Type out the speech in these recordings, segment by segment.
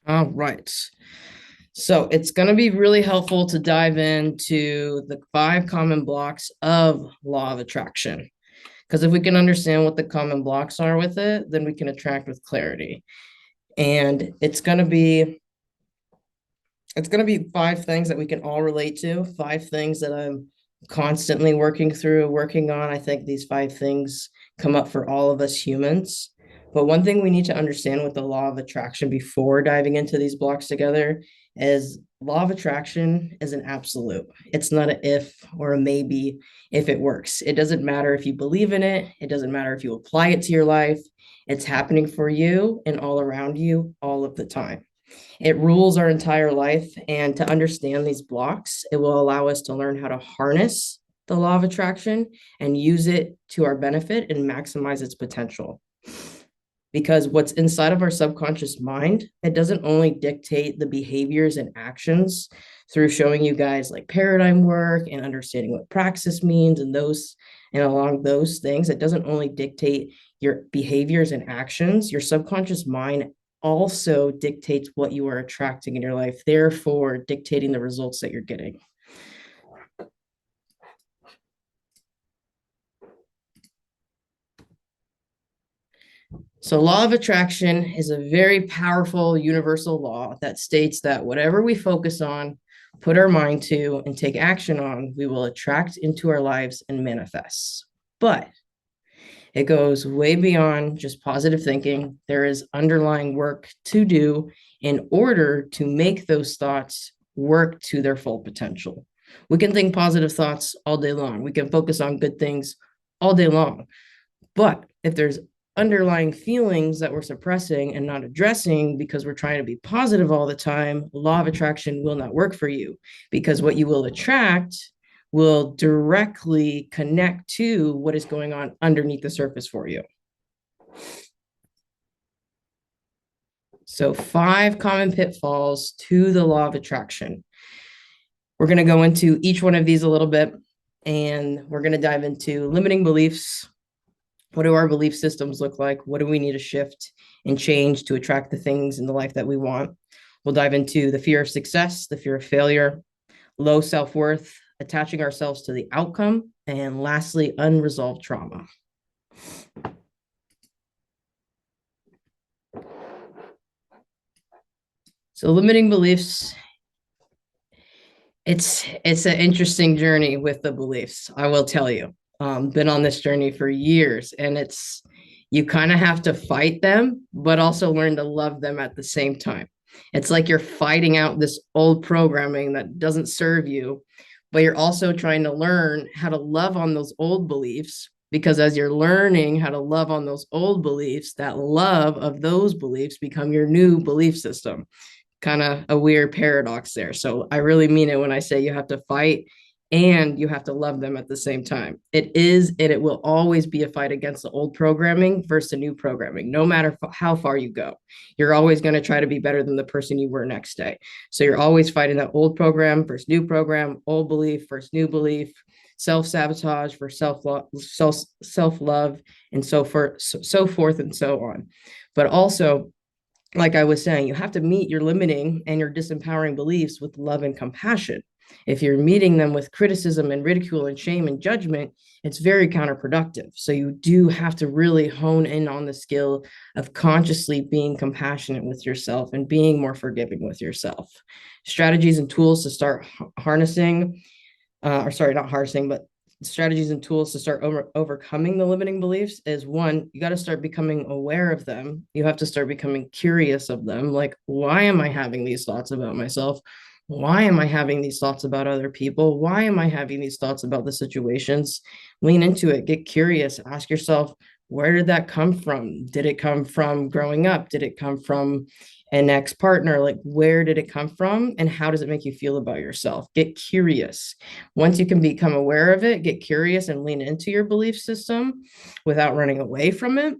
All right. So it's going to be really helpful to dive into the 5 common blocks of law of attraction. Because if we can understand what the common blocks are with it, then we can attract with clarity. And it's going to be 5 things that we can all relate to, 5 things that I'm constantly working on. I think these 5 things come up for all of us humans. But one thing we need to understand with the law of attraction before diving into these blocks together is law of attraction is an absolute. It's not an if or a maybe if it works. It doesn't matter if you believe in it. It doesn't matter if you apply it to your life. It's happening for you and all around you all of the time. It rules our entire life. And to understand these blocks, it will allow us to learn how to harness the law of attraction and use it to our benefit and maximize its potential. Because what's inside of our subconscious mind, it doesn't only dictate the behaviors and actions through showing you guys like paradigm work and understanding what praxis means and along those things. It doesn't only dictate your behaviors and actions. Your subconscious mind also dictates what you are attracting in your life, therefore dictating the results that you're getting. So, law of attraction is a very powerful universal law that states that whatever we focus on, put our mind to, and take action on, we will attract into our lives and manifest. But it goes way beyond just positive thinking. There is underlying work to do in order to make those thoughts work to their full potential. We can think positive thoughts all day long, we can focus on good things all day long. But if there's underlying feelings that we're suppressing and not addressing because we're trying to be positive all the time, law of attraction will not work for you, because what you will attract will directly connect to what is going on underneath the surface for you. So, 5 common pitfalls to the law of attraction. We're going to go into each one of these a little bit, and we're going to dive into limiting beliefs. What do our belief systems look like? What do we need to shift and change to attract the things in the life that we want? We'll dive into the fear of success, the fear of failure, low self-worth, attaching ourselves to the outcome, and lastly, unresolved trauma. So limiting beliefs, it's an interesting journey with the beliefs, I will tell you. Been on this journey for years, and you kind of have to fight them, but also learn to love them at the same time. It's like you're fighting out this old programming that doesn't serve you, but you're also trying to learn how to love on those old beliefs, because as you're learning how to love on those old beliefs, that love of those beliefs become your new belief system. Kind of a weird paradox there. So I really mean it when I say you have to fight and you have to love them at the same time. It is, and it will always be a fight against the old programming versus the new programming, no matter how far you go. You're always going to try to be better than the person you were next day. So you're always fighting that old program versus new program, old belief versus new belief, self-sabotage for self-love, and so forth and so on. But also, like I was saying, you have to meet your limiting and your disempowering beliefs with love and compassion. If you're meeting them with criticism and ridicule and shame and judgment, it's very counterproductive. So you do have to really hone in on the skill of consciously being compassionate with yourself and being more forgiving with yourself. Strategies and tools to start harnessing, or sorry, not harnessing, but strategies and tools to start overcoming the limiting beliefs is: one, you got to start becoming aware of them. You have to start becoming curious of them. Like, why am I having these thoughts about myself? Why am I having these thoughts about other people? Why am I having these thoughts about the situations? Lean into it, get curious, ask yourself, where did that come from? Did it come from growing up? Did it come from an ex-partner? Like, where did it come from? And how does it make you feel about yourself? Get curious. Once you can become aware of it, get curious and lean into your belief system without running away from it.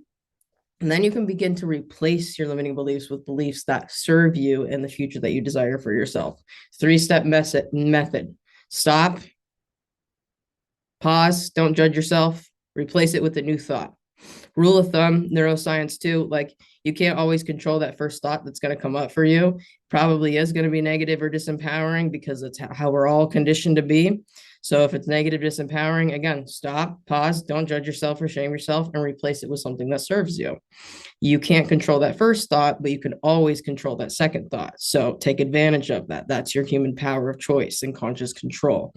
And then you can begin to replace your limiting beliefs with beliefs that serve you in the future that you desire for yourself. 3-step method. Stop, pause, don't judge yourself, replace it with a new thought. Rule of thumb, neuroscience too, like you can't always control that first thought that's going to come up for you. Probably is going to be negative or disempowering because it's how we're all conditioned to be. So if it's negative, disempowering, again, stop, pause, don't judge yourself or shame yourself, and replace it with something that serves you. You can't control that first thought, but you can always control that second thought. So take advantage of that. That's your human power of choice and conscious control.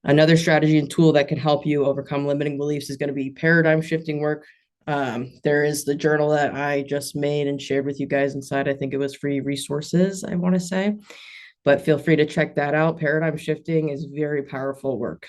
Another strategy and tool that can help you overcome limiting beliefs is going to be paradigm shifting work. There is the journal that I just made and shared with you guys inside. I think it was free resources, I want to say, but feel free to check that out. Paradigm shifting is very powerful work.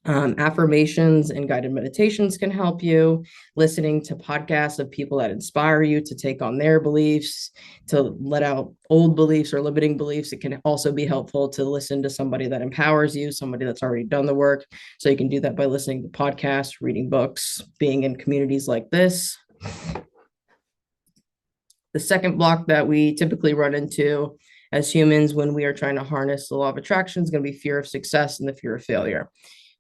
Affirmations and guided meditations can help you. Listening to podcasts of people that inspire you to take on their beliefs, to let out old beliefs or limiting beliefs. It can also be helpful to listen to somebody that empowers you, somebody that's already done the work. So you can do that by listening to podcasts, reading books, being in communities like this. The second block that we typically run into as humans when we are trying to harness the law of attraction is going to be fear of success and the fear of failure.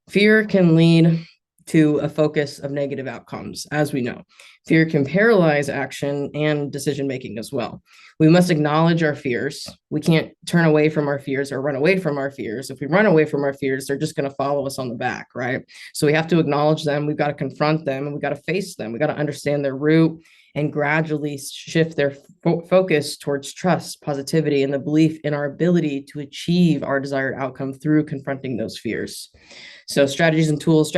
Fear can lead to a focus of negative outcomes, as we know. Fear can paralyze action and decision making as well. We must acknowledge our fears. We can't turn away from our fears or run away from our fears. If we run away from our fears, they're just going to follow us on the back, right? So we have to acknowledge them. We've got to confront them, and we've got to face them. We've got to understand their root and gradually shift their focus towards trust, positivity, and the belief in our ability to achieve our desired outcome through confronting those fears. So strategies and tools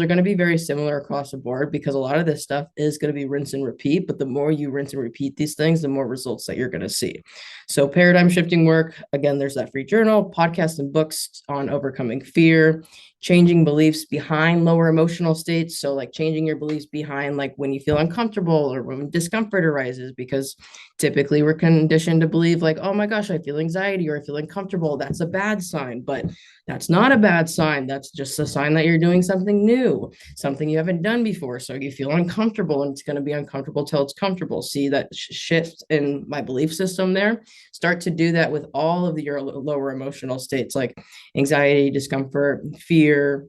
are going to be very similar across the board because a lot of this stuff is going to be rinse and repeat. But the more you rinse and repeat these things, the more results that you're going to see. So paradigm shifting work, again, there's that free journal, podcasts and books on overcoming fear, changing beliefs behind lower emotional states. So like changing your beliefs behind like when you feel uncomfortable or when discomfort arises, because typically we're conditioned to believe like, oh my gosh, I feel anxiety or I feel uncomfortable. That's a bad sign, but that's not a bad sign. That's just a sign that you're doing something new, something you haven't done before. So you feel uncomfortable, and it's going to be uncomfortable till it's comfortable. See that shift in my belief system there? Start to do that with all of your lower emotional states like anxiety, discomfort, fear,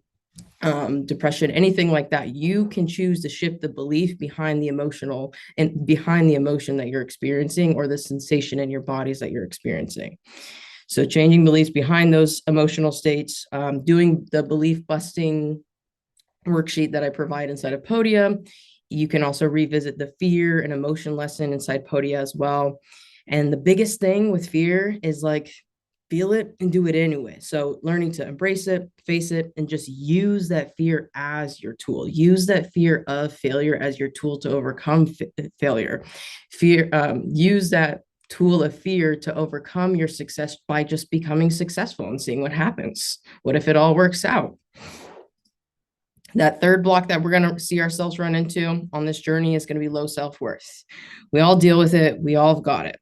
depression, anything like that. You can choose to shift the belief behind the emotional and behind the emotion that you're experiencing or the sensation in your bodies that you're experiencing. So changing beliefs behind those emotional states, doing the belief busting worksheet that I provide inside of Podia. You can also revisit the fear and emotion lesson inside Podia as well. And the biggest thing with fear is like, feel it and do it anyway. So learning to embrace it, face it, and just use that fear as your tool. Use that fear of failure as your tool to overcome failure. Use that tool of fear to overcome your success by just becoming successful and seeing what happens. What if it all works out? That third block that we're going to see ourselves run into on this journey is going to be low self-worth. We all deal with it. We all have got it.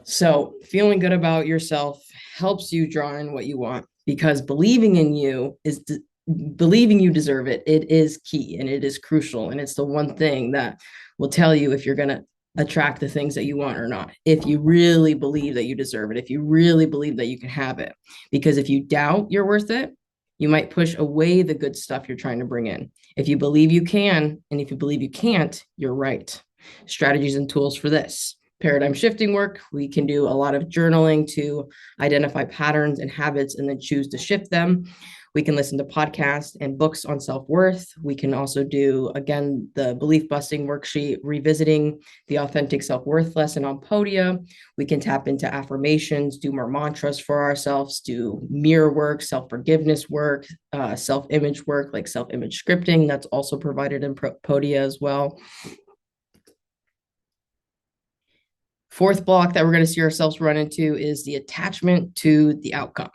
So feeling good about yourself helps you draw in what you want, because believing in you is believing you deserve it. It is key and it is crucial. And it's the one thing that will tell you if you're going to attract the things that you want or not. If you really believe that you deserve it, if you really believe that you can have it, because if you doubt you're worth it, you might push away the good stuff you're trying to bring in. If you believe you can, and if you believe you can't, you're right. Strategies and tools for this. Paradigm shifting work. We can do a lot of journaling to identify patterns and habits and then choose to shift them. We can listen to podcasts and books on self-worth. We can also do, again, the belief busting worksheet, revisiting the authentic self-worth lesson on Podia. We can tap into affirmations, do more mantras for ourselves, do mirror work, self-forgiveness work, self-image work, like self-image scripting. That's also provided in Podia as well. Fourth block that we're going to see ourselves run into is the attachment to the outcome.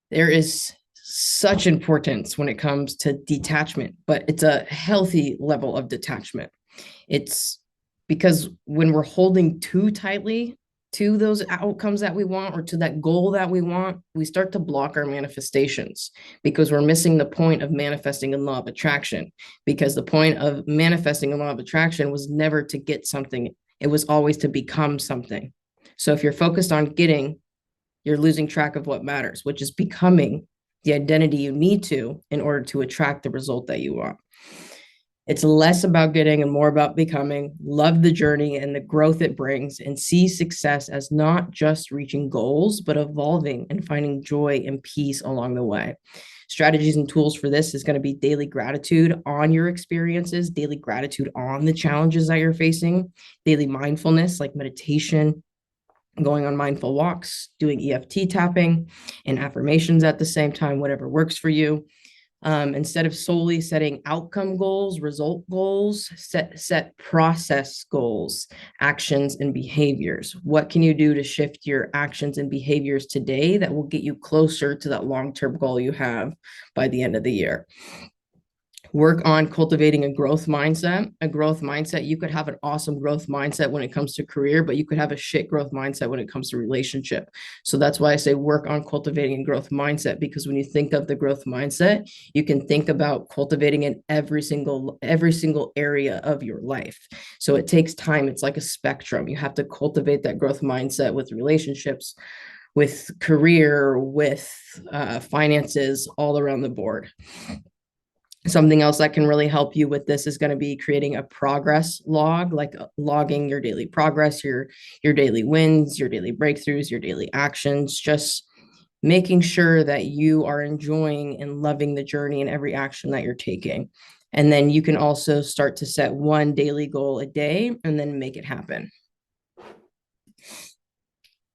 There is such importance when it comes to detachment, but it's a healthy level of detachment. It's because when we're holding too tightly to those outcomes that we want or to that goal that we want, we start to block our manifestations because we're missing the point of manifesting in law of attraction. Because the point of manifesting in law of attraction was never to get something. It was always to become something. So if you're focused on getting, you're losing track of what matters, which is becoming the identity you need to in order to attract the result that you want. It's less about getting and more about becoming. Love the journey and the growth it brings, and see success as not just reaching goals, but evolving and finding joy and peace along the way. Strategies and tools for this is going to be daily gratitude on your experiences, daily gratitude on the challenges that you're facing, daily mindfulness like meditation, going on mindful walks, doing EFT tapping and affirmations at the same time, whatever works for you. Instead of solely setting outcome goals, result goals, set process goals, actions and behaviors. What can you do to shift your actions and behaviors today that will get you closer to that long-term goal you have by the end of the year? Work on cultivating a growth mindset. A growth mindset, you could have an awesome growth mindset when it comes to career, but you could have a shit growth mindset when it comes to relationship. So that's why I say work on cultivating a growth mindset, because when you think of the growth mindset, you can think about cultivating in every single area of your life. So it takes time. It's like a spectrum. You have to cultivate that growth mindset with relationships, with career, with finances, all around the board. Something else that can really help you with this is going to be creating a progress log, like logging your daily progress, your daily wins, your daily breakthroughs, your daily actions, just making sure that you are enjoying and loving the journey and every action that you're taking. And then you can also start to set one daily goal a day and then make it happen.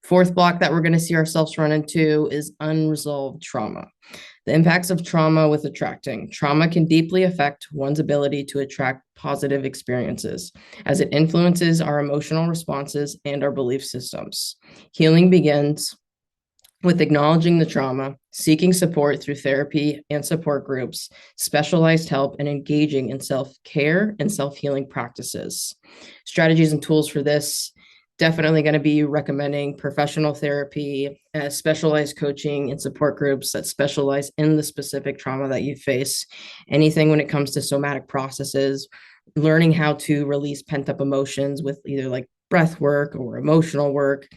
Fourth block that we're going to see ourselves run into is unresolved trauma. The impacts of trauma with attracting. Trauma can deeply affect one's ability to attract positive experiences, as it influences our emotional responses and our belief systems. Healing begins with acknowledging the trauma, seeking support through therapy and support groups, specialized help, and engaging in self-care and self-healing practices. Strategies and tools for this: definitely going to be recommending professional therapy, specialized coaching and support groups that specialize in the specific trauma that you face. Anything when it comes to somatic processes, learning how to release pent-up emotions with either like breath work or emotional work.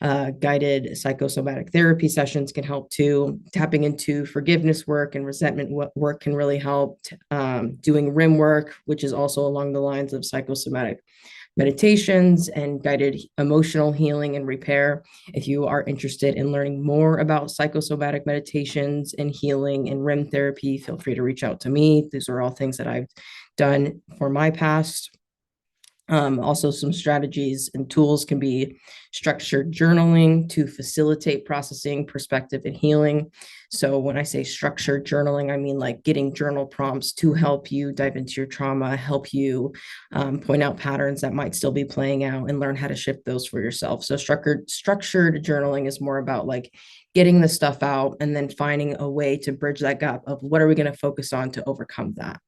Guided psychosomatic therapy sessions can help too. Tapping into forgiveness work and resentment work can really help. Doing RIM work, which is also along the lines of psychosomatic meditations and guided emotional healing and repair. If you are interested in learning more about psychosomatic meditations and healing and RIM therapy, feel free to reach out to me. These are all things that I've done for my past. Also, some strategies and tools can be structured journaling to facilitate processing, perspective, and healing. So when I say structured journaling, I mean like getting journal prompts to help you dive into your trauma, help you point out patterns that might still be playing out and learn how to shift those for yourself. So structured journaling is more about like getting the stuff out and then finding a way to bridge that gap of what are we going to focus on to overcome that.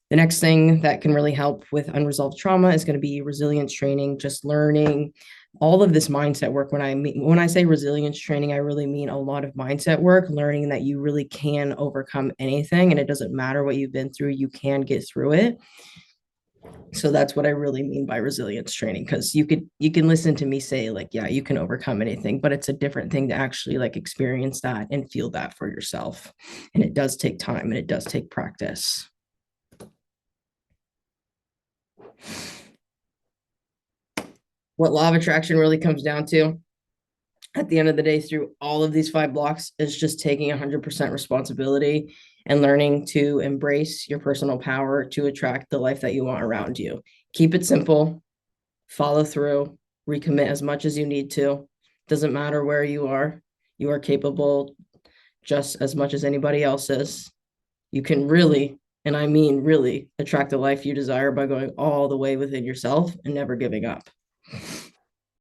The next thing that can really help with unresolved trauma is going to be resilience training, just learning all of this mindset work. When I say resilience training, I really mean a lot of mindset work, learning that you really can overcome anything and it doesn't matter what you've been through, you can get through it. So that's what I really mean by resilience training, because you can listen to me say like, yeah, you can overcome anything, but it's a different thing to actually like experience that and feel that for yourself. And it does take time and it does take practice. What law of attraction really comes down to at the end of the day through all of these 5 blocks is just taking 100% responsibility and learning to embrace your personal power to attract the life that you want around you. Keep it simple, follow through, recommit as much as you need to. Doesn't matter where you are capable just as much as anybody else is. You can really, and I mean really, attract the life you desire by going all the way within yourself and never giving up.